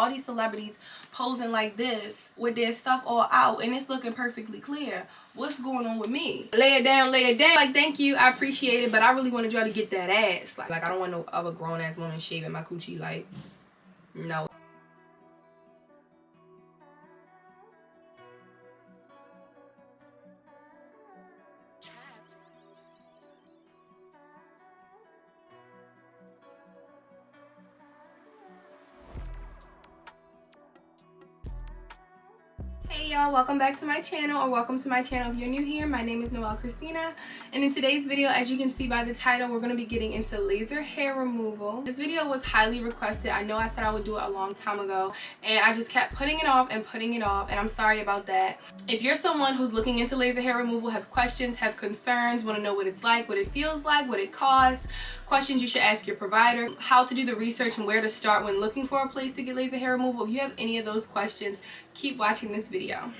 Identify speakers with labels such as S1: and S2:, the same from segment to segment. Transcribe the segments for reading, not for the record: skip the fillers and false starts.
S1: all these celebrities posing like this with their stuff all out and it's looking perfectly clear. What's going on with me? Lay it down, lay it down. Like, thank you, I appreciate it, but I really wanted y'all to get that ass. Like I don't want no other grown-ass woman shaving my coochie. Like, no. Hey y'all, welcome back to my channel, or welcome to my channel if you're new here. My name is Noelle Christina, and in today's video, as you can see by the title, we're going to be getting into laser hair removal. This video was highly requested. I know I said I would do it a long time ago, and I just kept putting it off, and I'm sorry about that. If you're someone who's looking into laser hair removal, have questions, have concerns, want to know what it's like, what it feels like, what it costs, questions you should ask your provider, how to do the research and where to start when looking for a place to get laser hair removal, if you have any of those questions, keep watching this video.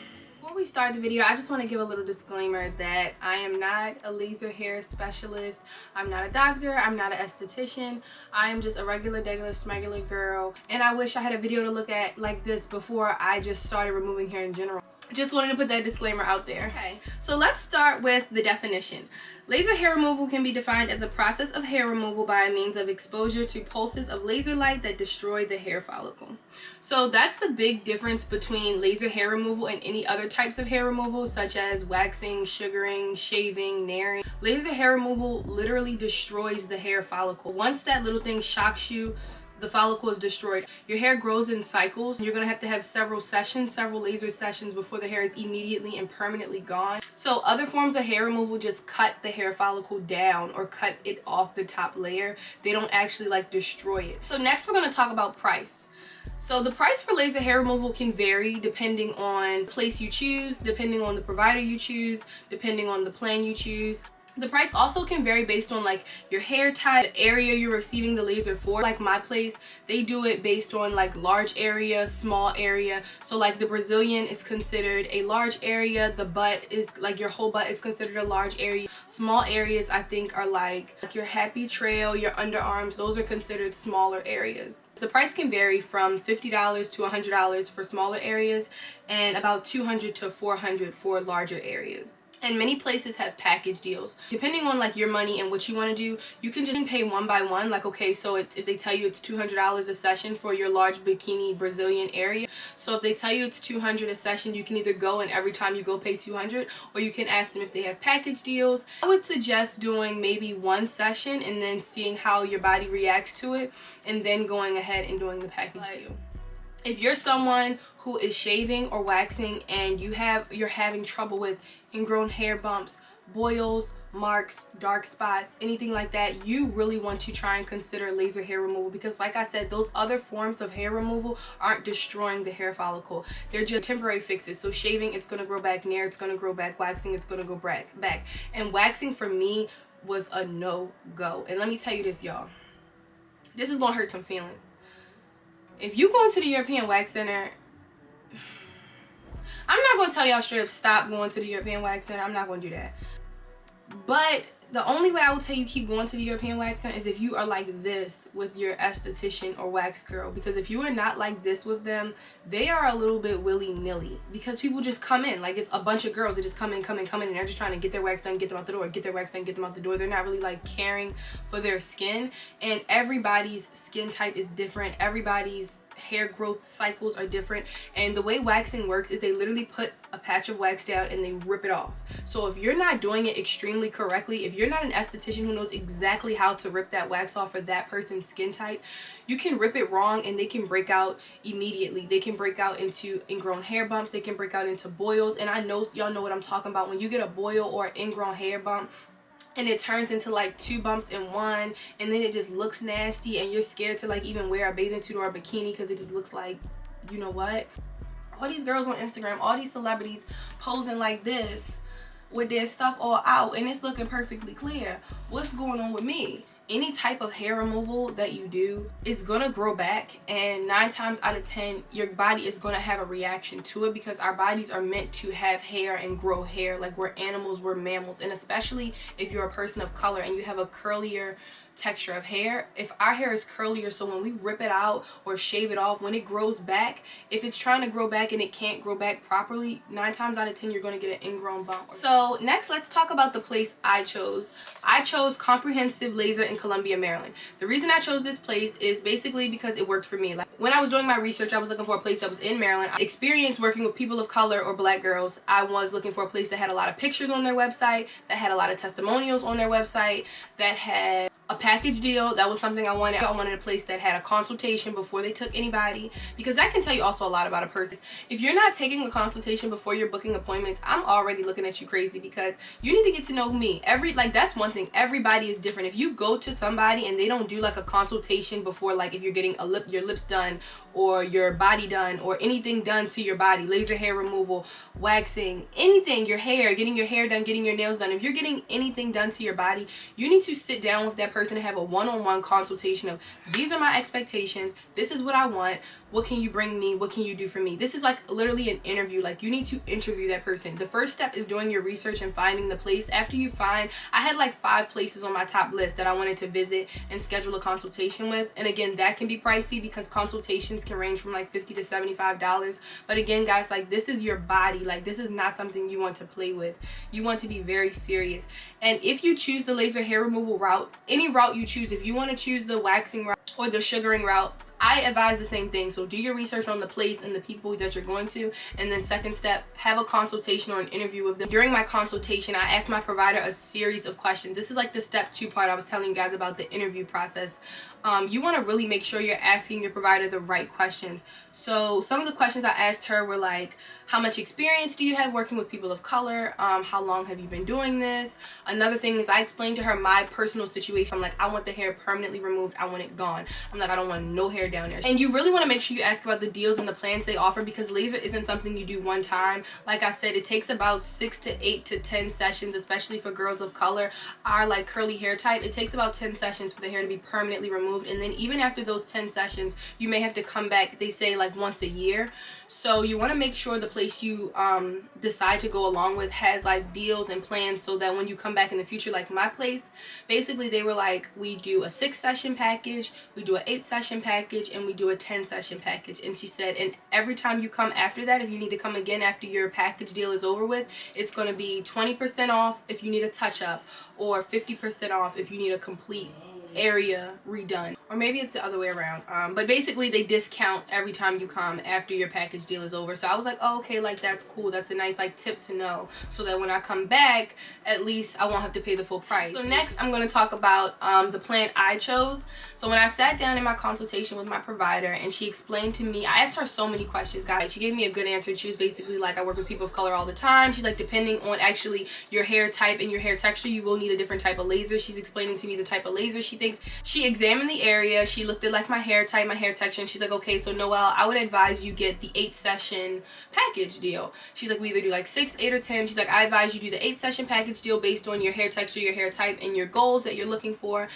S1: Before we start the video, I just want to give a little disclaimer that I am not a laser hair specialist. I'm not a doctor. I'm not an esthetician. I am just a regular smuggler girl, and I wish I had a video to look at like this before I just started removing hair in general. Just wanted to put that disclaimer out there. Okay, so let's start with the definition. Laser hair removal can be defined as a process of hair removal by means of exposure to pulses of laser light that destroy the hair follicle. So that's the big difference between laser hair removal and any other types of hair removal, such as waxing, sugaring, shaving, nairing. Laser hair removal literally destroys the hair follicle. Once that little thing shocks you, the follicle is destroyed. Your hair grows in cycles. You're gonna have to have several laser sessions before the hair is immediately and permanently gone. So other forms of hair removal just cut the hair follicle down or cut it off the top layer. They don't actually like destroy it. So next we're gonna talk about price. So the price for laser hair removal can vary depending on the place you choose, depending on the provider you choose, depending on the plan you choose. The price also can vary based on like your hair type, the area you're receiving the laser for. Like my place, they do it based on like large area, small area. So like the Brazilian is considered a large area. The butt is like your whole butt is considered a large area. Small areas I think are like your happy trail, your underarms. Those are considered smaller areas. The price can vary from $50 to $100 for smaller areas and about $200 to $400 for larger areas. And many places have package deals. Depending on like your money and what you want to do, you can just pay one by one. Like, okay, so if they tell you it's $200 a session for your large bikini Brazilian area. So if they tell you it's $200 a session, you can either go and every time you go pay $200, or you can ask them if they have package deals. I would suggest doing maybe one session and then seeing how your body reacts to it, and then going ahead and doing the package deal. If you're someone who is shaving or waxing and you're having trouble with ingrown hair bumps, boils, marks, dark spots, anything like that, you really want to try and consider laser hair removal, because like I said, those other forms of hair removal aren't destroying the hair follicle. They're just temporary fixes. So shaving, it's going to grow back. Nair, it's going to grow back. Waxing, it's going to go back. And waxing for me was a no-go. And let me tell you this, y'all. This is going to hurt some feelings. If you go into the European Wax Center, I'm not going to tell y'all straight up stop going to the European Wax Center. I'm not going to do that. But the only way I will tell you keep going to the European Wax Center is if you are like this with your esthetician or wax girl. Because if you are not like this with them, they are a little bit willy-nilly. Because people just come in. Like, it's a bunch of girls that just come in, and they're just trying to get their wax done, get them out the door, get their wax done, get them out the door. They're not really like caring for their skin. And everybody's skin type is different. Everybody's hair growth cycles are different, and the way waxing works is they literally put a patch of wax down and they rip it off. So if you're not doing it extremely correctly, if you're not an esthetician who knows exactly how to rip that wax off for that person's skin type, you can rip it wrong and they can break out immediately. They can break out into ingrown hair bumps, they can break out into boils. And I know y'all know what I'm talking about. When you get a boil or an ingrown hair bump and it turns into like 2 bumps in one, and then it just looks nasty, and you're scared to like even wear a bathing suit or a bikini because it just looks like, you know what, all these girls on Instagram, all these celebrities posing like this with their stuff all out and it's looking perfectly clear. What's going on with me? Any type of hair removal that you do, it's gonna grow back, and 9 times out of 10 your body is gonna have a reaction to it, because our bodies are meant to have hair and grow hair. Like, we're animals, we're mammals. And especially if you're a person of color and you have a curlier texture of hair. If our hair is curlier, so when we rip it out or shave it off, when it grows back, if it's trying to grow back and it can't grow back properly, 9 times out of 10 you're going to get an ingrown bump. So next, let's talk about the place I chose. I chose Comprehensive Laser in Columbia, Maryland. The reason I chose this place is basically because it worked for me. Like, when I was doing my research, I was looking for a place that was in Maryland. I experienced working with people of color or black girls. I was looking for a place that had a lot of pictures on their website, that had a lot of testimonials on their website, that had a package deal. That was something I wanted. I wanted a place that had a consultation before they took anybody, because that can tell you also a lot about a person. If you're not taking a consultation before you're booking appointments, I'm already looking at you crazy, because you need to get to know me. That's one thing. Everybody is different. If you go to somebody and they don't do like a consultation before, like if you're getting your lips done or your body done or anything done to your body, laser hair removal, waxing, anything, your hair, getting your hair done, getting your nails done, if you're getting anything done to your body, you need to sit down with that person and have a one-on-one consultation of, these are my expectations, this is what I want, what can you bring me, what can you do for me? This is like literally an interview. Like, you need to interview that person. The first step is doing your research and finding the place. After you find, I had like 5 places on my top list that I wanted to visit and schedule a consultation with. And again, that can be pricey because consultations can range from like $50 to $75. But again, guys, like, this is your body. Like, this is not something you want to play with. You want to be very serious. And if you choose the laser hair removal route, any route you choose, if you want to choose the waxing route or the sugaring route, I advise the same thing. So do your research on the place and the people that you're going to, and then second step, have a consultation or an interview with them. During my consultation, I asked my provider a series of questions. This is like the step 2 part I was telling you guys about, the interview process. You want to really make sure you're asking your provider the right questions. So some of the questions I asked her were like, how much experience do you have working with people of color? How long have you been doing this? Another thing is, I explained to her my personal situation. I'm like, I want the hair permanently removed. I want it gone. I'm like, I don't want no hair down there. And you really want to make sure you ask about the deals and the plans they offer, because laser isn't something you do one time. Like I said, it takes about 6 to 8 to 10 sessions, especially for girls of color, our like curly hair type. It takes about 10 sessions for the hair to be permanently removed. And then even after those 10 sessions, you may have to come back, they say, like once a year. So you want to make sure the place you decide to go along with has like deals and plans, so that when you come back in the future, like my place, basically they were like, we do a 6-session package, we do an 8-session package, and we do a 10-session package. And she said, and every time you come after that, if you need to come again after your package deal is over with, it's going to be 20% off if you need a touch-up, or 50% off if you need a complete area redone, or maybe it's the other way around. But basically they discount every time you come after your package deal is over. So I was like, oh, okay, like that's cool. That's a nice like tip to know, so that when I come back, at least I won't have to pay the full price. So next I'm going to talk about the plan I chose. So when I sat down in my consultation with my provider and she explained to me, I asked her so many questions, guys. She gave me a good answer. She was basically like, I work with people of color all the time. She's like, depending on actually your hair type and your hair texture, you will need a different type of laser. She's explaining to me the type of laser she thinks. She examined the area. She looked at like my hair type, my hair texture, and she's like, okay, so Noelle, I would advise you get the 8-session package deal. She's like, we either do like 6, 8, or 10. She's like, I advise you do the 8-session package deal based on your hair texture, your hair type, and your goals that you're looking for.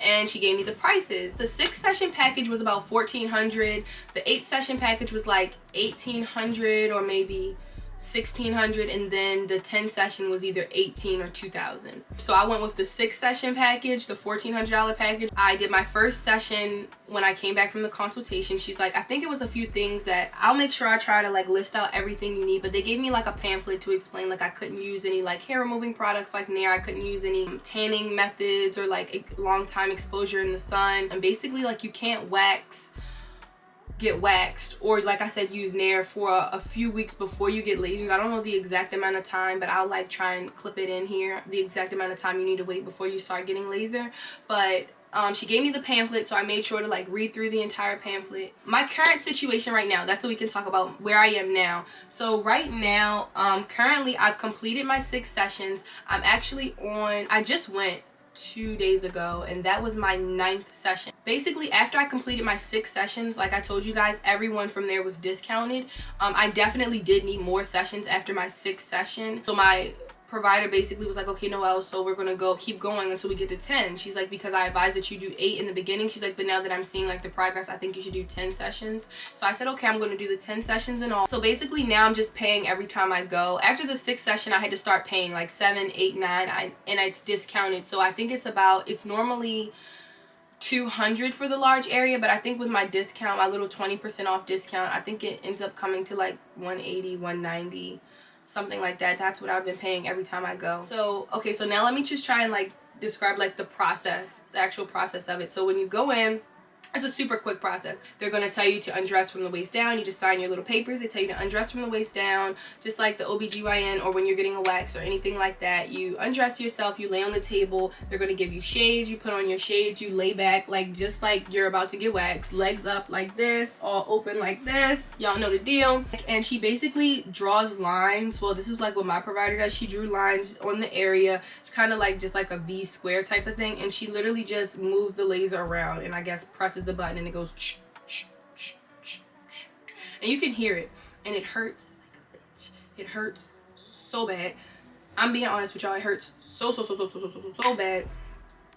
S1: And she gave me the prices. The 6-session package was about $1,400. The 8-session package was like $1,800 or maybe $1,600, and then the 10-session was either $18,000 or $2,000. So I went with the 6-session package, the $1,400 package. I did my first session when I came back from the consultation. She's like, I think it was a few things that I'll make sure I try to like list out everything you need, but they gave me like a pamphlet to explain, like I couldn't use any like hair removing products like Nair, I couldn't use any tanning methods or like a long time exposure in the sun, and basically like you can't get waxed, or like I said, use Nair for a few weeks before you get lasered. I don't know the exact amount of time, but I'll like try and clip it in here, the exact amount of time you need to wait before you start getting laser. But she gave me the pamphlet, so I made sure to like read through the entire pamphlet. My current situation right now, that's what we can talk about, where I am now. So right now, currently I've completed my 6 sessions. I'm actually on, I just went 2 days ago, and that was my 9th session. Basically, after I completed my 6 sessions, like I told you guys, everyone from there was discounted. I definitely did need more sessions after my 6th session. So my provider basically was like, okay, Noelle, so we're gonna keep going until we get to 10. She's like, because I advised that you do 8 in the beginning. She's like, but now that I'm seeing like the progress, I think you should do 10 sessions. So I said, okay, I'm gonna do the 10 sessions and all. So basically now I'm just paying every time I go. After the 6th session, I had to start paying like 7, 8, 9, and it's discounted. So I think it's normally $200 for the large area, but I think with my discount, my little 20% off discount, I think it ends up coming to like $180, $190, something like that. That's what I've been paying every time I go. So okay, so now let me just try and like describe like the process, the actual process of it. So when you go in, it's a super quick process. They're going to tell you to undress from the waist down. You just sign your little papers. They tell you to undress from the waist down, just like the OBGYN, or when you're getting a wax or anything like that. You undress yourself. You lay on the table. They're going to give you shades. You put on your shades. You lay back like just like you're about to get waxed. Legs up like this, all open like this. Y'all know the deal. And she basically draws lines. Well, this is like what my provider does. She drew lines on the area. It's kind of like just like a V square type of thing. And she literally just moves the laser around and I guess presses the button and it goes shh, shh, shh, shh, shh. And you can hear it and it hurts like a bitch. It hurts so bad. I'm being honest with y'all, it hurts so bad.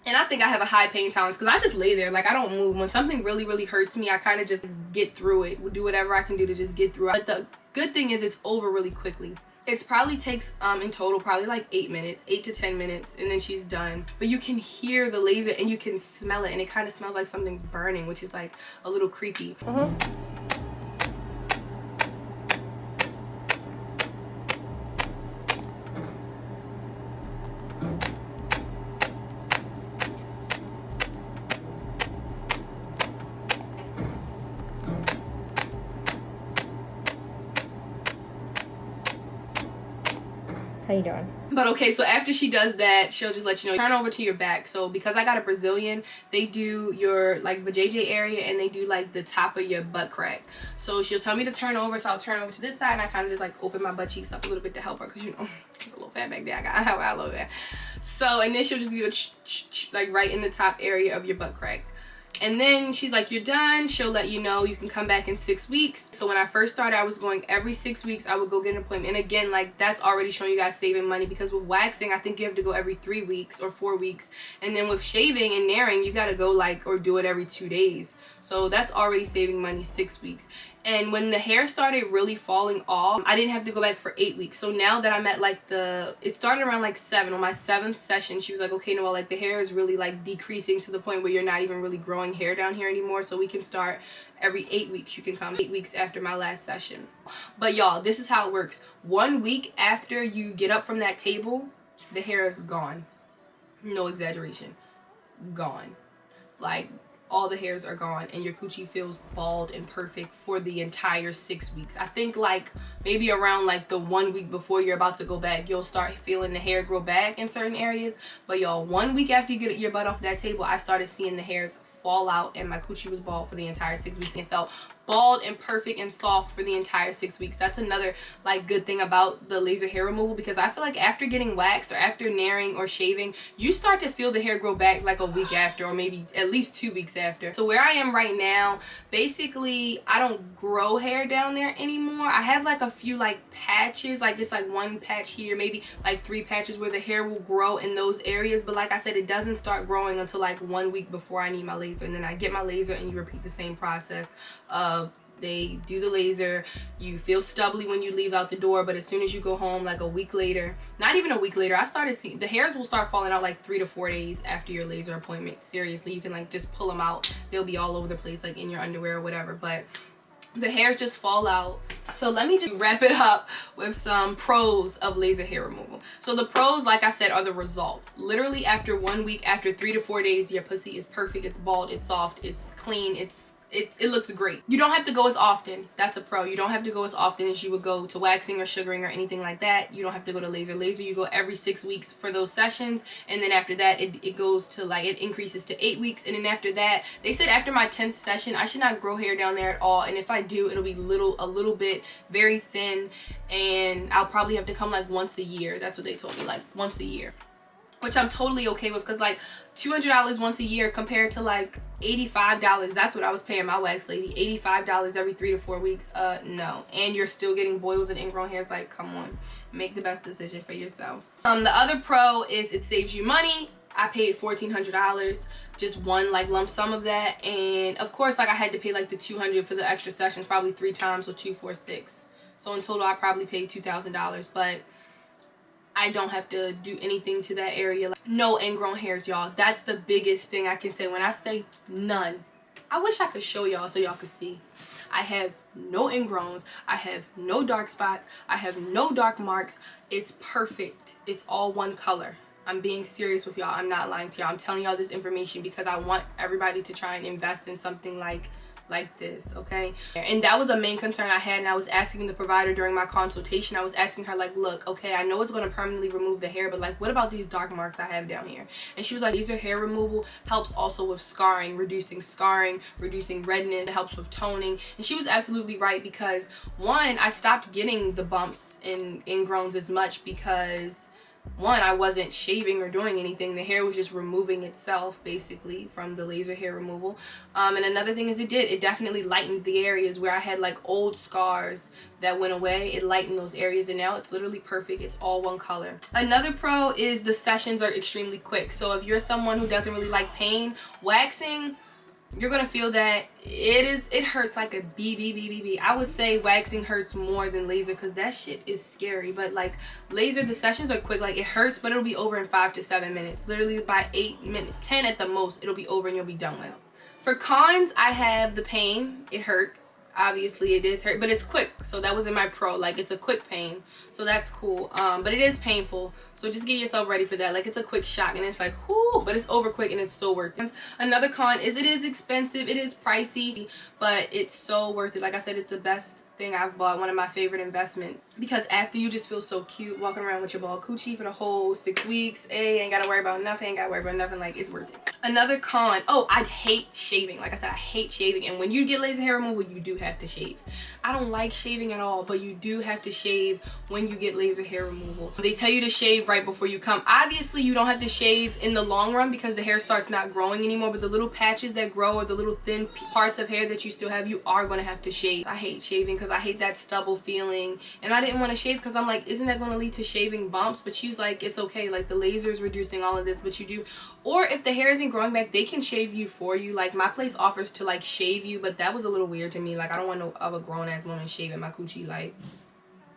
S1: And I think I have a high pain tolerance because I just lay there, like I don't move. When something really hurts me, I kind of just get through it, do whatever I can do to just get through it. But the good thing is it's over really quickly. It probably takes in total probably like 8 minutes, 8 to 10 minutes, and then she's done. But you can hear the laser and you can smell it, and it kind of smells like something's burning, which is like a little creepy.
S2: How you doing?
S1: But okay, so after she does that, she'll just let you know, turn over to your back. So because I got a Brazilian, they do your like vajayjay area and they do like the top of your butt crack. So she'll tell me to turn over, so I'll turn over to this side and I kind of just like open my butt cheeks up a little bit to help her because you know, it's a little fat back there. I got a little there. So, and then she'll just do a like right in the top area of your butt crack. And then she's like, you're done. She'll let you know you can come back in 6 weeks. So when I first started, I was going every 6 weeks. I would go get an appointment. And again, like that's already showing you guys saving money because with waxing, I think you have to go every 3 weeks or 4 weeks. And then with shaving and naring, you got to go like or do it every 2 days. So that's already saving money 6 weeks. And when the hair started really falling off, I didn't have to go back for 8 weeks. So now that I'm at like it started around like 7. On my 7th session, she was like, okay, Noelle, like the hair is really like decreasing to the point where you're not even really growing hair down here anymore. So we can start every 8 weeks. You can come 8 weeks after my last session. But y'all, this is how it works. 1 week after you get up from that table, the hair is gone. No exaggeration. Gone. Like all the hairs are gone and your coochie feels bald and perfect for the entire 6 weeks. I think like maybe around like the 1 week before you're about to go back, you'll start feeling the hair grow back in certain areas. But y'all, 1 week after you get your butt off that table, I started seeing the hairs fall out and my coochie was bald for the entire 6 weeks. It felt bald and perfect and soft for the entire 6 weeks. That's another like good thing about the laser hair removal, because I feel like after getting waxed or after naring or shaving, you start to feel the hair grow back like a week after, or maybe at least 2 weeks after. So where I am right now, basically I don't grow hair down there anymore. I have like a few like patches, like it's like 1 patch here, maybe like 3 patches where the hair will grow in those areas. But like I said, it doesn't start growing until like 1 week before I need my laser. And then I get my laser and you repeat the same process of they do the laser, you feel stubbly when you leave out the door, but as soon as you go home, like a week later, not even a week later, I started seeing the hairs will start falling out like 3 to 4 days after your laser appointment. Seriously, you can like just pull them out. They'll be all over the place, like in your underwear or whatever, but the hairs just fall out. So let me just wrap it up with some pros of laser hair removal. So the pros, like I said, are the results. Literally after 1 week, after 3 to 4 days, your pussy is perfect, it's bald, it's soft, it's clean, it looks great. You don't have to go as often. That's a pro. You don't have to go as often as you would go to waxing or sugaring or anything like that. You don't have to go to laser. Laser, you go every 6 weeks for those sessions, and then after that it goes to like, it increases to 8 weeks, and then after that, they said after my 10th session I should not grow hair down there at all, and if I do, it'll be a little bit very thin, and I'll probably have to come like once a year. That's what they told me, like once a year, which I'm totally okay with, because like $200 once a year compared to like $85, that's what I was paying my wax lady, $85 every 3 to 4 weeks. No. And you're still getting boils and ingrown hairs. Like, come on, make the best decision for yourself. The other pro is it saves you money. I paid $1,400, just one like lump sum of that, and of course like I had to pay like the $200 for the extra sessions, probably 3 times, so 2, 4, 6. So in total I probably paid $2,000. But I don't have to do anything to that area. Like, no ingrown hairs, y'all. That's the biggest thing I can say. When I say none, I wish I could show y'all so y'all could see. I have no ingrowns. I have no dark spots. I have no dark marks. It's perfect. It's all one color. I'm being serious with y'all. I'm not lying to y'all. I'm telling y'all this information because I want everybody to try and invest in something like this, okay? And that was a main concern I had, and I was asking the provider during my consultation. I was asking her, like, look, okay, I know it's going to permanently remove the hair, but like, what about these dark marks I have down here? And she was like, laser hair removal helps also with scarring, reducing redness. It helps with toning. And she was absolutely right, because one, I stopped getting the bumps and ingrowns as much because one, I wasn't shaving or doing anything. The hair was just removing itself basically from the laser hair removal. And another thing is it definitely lightened the areas where I had like old scars that went away. It lightened those areas, and now it's literally perfect. It's all one color. Another pro is the sessions are extremely quick. So if you're someone who doesn't really like pain, waxing, you're gonna feel that it hurts like a bee. I would say waxing hurts more than laser because that shit is scary. But like laser, the sessions are quick. Like it hurts, but it'll be over in 5 to 7 minutes. Literally by 8 minutes, 10 at the most, it'll be over and you'll be done with it. For cons, I have the pain. It hurts. Obviously it is hurt, but it's quick, so that was in my pro. Like it's a quick pain, so that's cool. But it is painful, so just get yourself ready for that. Like it's a quick shock and it's like whoo, but it's over quick and it's so worth it. Another con is it is expensive, it is pricey, but it's so worth it. Like I said, it's the best thing I've bought, one of my favorite investments, because after you just feel so cute walking around with your bald coochie for the whole 6 weeks. Ain't gotta worry about nothing, like it's worth it. Another con, oh, I hate shaving. Like I said, I hate shaving, and when you get laser hair removal, you do have to shave. I don't like shaving at all, but you do have to shave when you get laser hair removal. They tell you to shave right before you come. Obviously you don't have to shave in the long run because the hair starts not growing anymore, but the little patches that grow or the little thin parts of hair that you still have, you are going to have to shave. I hate shaving because I hate that stubble feeling, and I didn't want to shave because I'm like, isn't that going to lead to shaving bumps? But she's like, it's okay, like the laser is reducing all of this, but you do. Or if the hair isn't growing back, they can shave you for you. Like my place offers to like shave you, but that was a little weird to me. Like I don't want no other grown-ass woman shaving my coochie. Like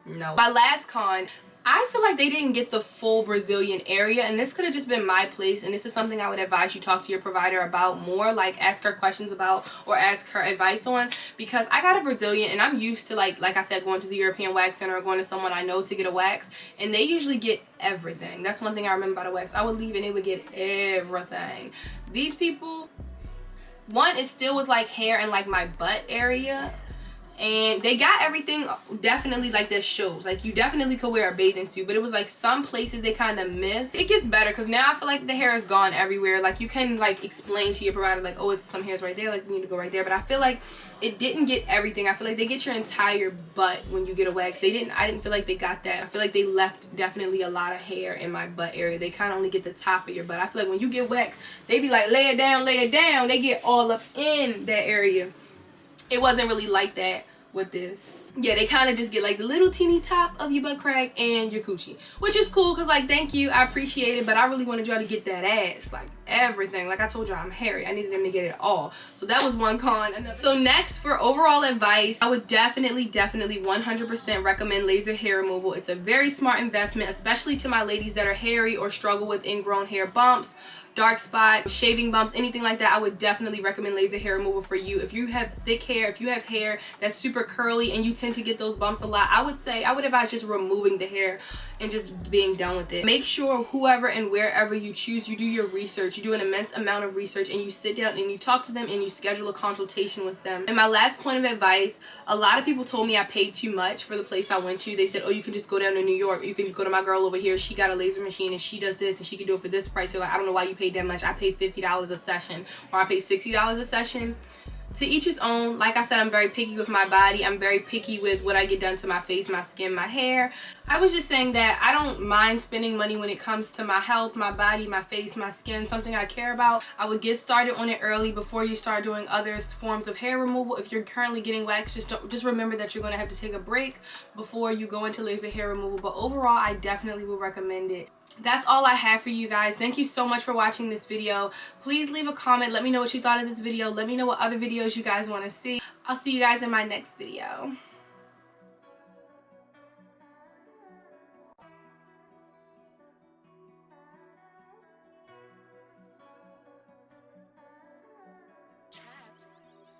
S1: no. My last con, I feel like they didn't get the full Brazilian area, and this could have just been my place, and this is something I would advise you talk to your provider about more. Like ask her questions about or ask her advice on, because I got a Brazilian and I'm used to like I said, going to the European wax center or going to someone I know to get a wax, and they usually get everything. That's one thing I remember about a wax. I would leave and they would get everything. These people, one, it still was like hair in like my butt area, and they got everything definitely like that shows. Like you definitely could wear a bathing suit, but it was like some places they kind of missed. It gets better because now I feel like the hair is gone everywhere. Like you can like explain to your provider like, oh, it's some hairs right there, like we need to go right there. But I feel like it didn't get everything. I feel like they get your entire butt when you get a wax. I didn't feel like they got that. I feel like they left definitely a lot of hair in my butt area. They kind of only get the top of your butt. I feel like when you get waxed, they be like, lay it down, lay it down. They get all up in that area. It wasn't really like that with this. Yeah, they kind of just get like the little teeny top of your butt crack and your coochie, which is cool because like, thank you, I appreciate it, but I really wanted y'all to get that ass, like everything. Like I told y'all, I'm hairy. I needed them to get it all. So that was one con. So next, for overall advice, I would definitely 100% recommend laser hair removal. It's a very smart investment, especially to my ladies that are hairy or struggle with ingrown hair bumps, dark spot, shaving bumps, anything like that. I would definitely recommend laser hair removal for you. If you have thick hair, if you have hair that's super curly and you tend to get those bumps a lot, I would advise just removing the hair and just being done with it. Make sure whoever and wherever you choose, you do your research. You do an immense amount of research and you sit down and you talk to them and you schedule a consultation with them. And my last point of advice, a lot of people told me I paid too much for the place I went to. They said, oh, you can just go down to New York. You can go to my girl over here. She got a laser machine and she does this and she can do it for this price. You're like, I don't know why you paid that much. I paid $50 a session, or I paid $60 a session. To each his own. Like I said, I'm very picky with my body. I'm very picky with what I get done to my face, my skin, my hair. I was just saying that I don't mind spending money when it comes to my health, my body, my face, my skin, something I care about. I would get started on it early before you start doing other forms of hair removal. If you're currently getting wax, just remember that you're going to have to take a break before you go into laser hair removal. But overall, I definitely will recommend it. That's all I have for you guys. Thank you so much for watching this video. Please leave a comment. Let me know what you thought of this video. Let me know what other videos you guys want to see. I'll see you guys in my next video.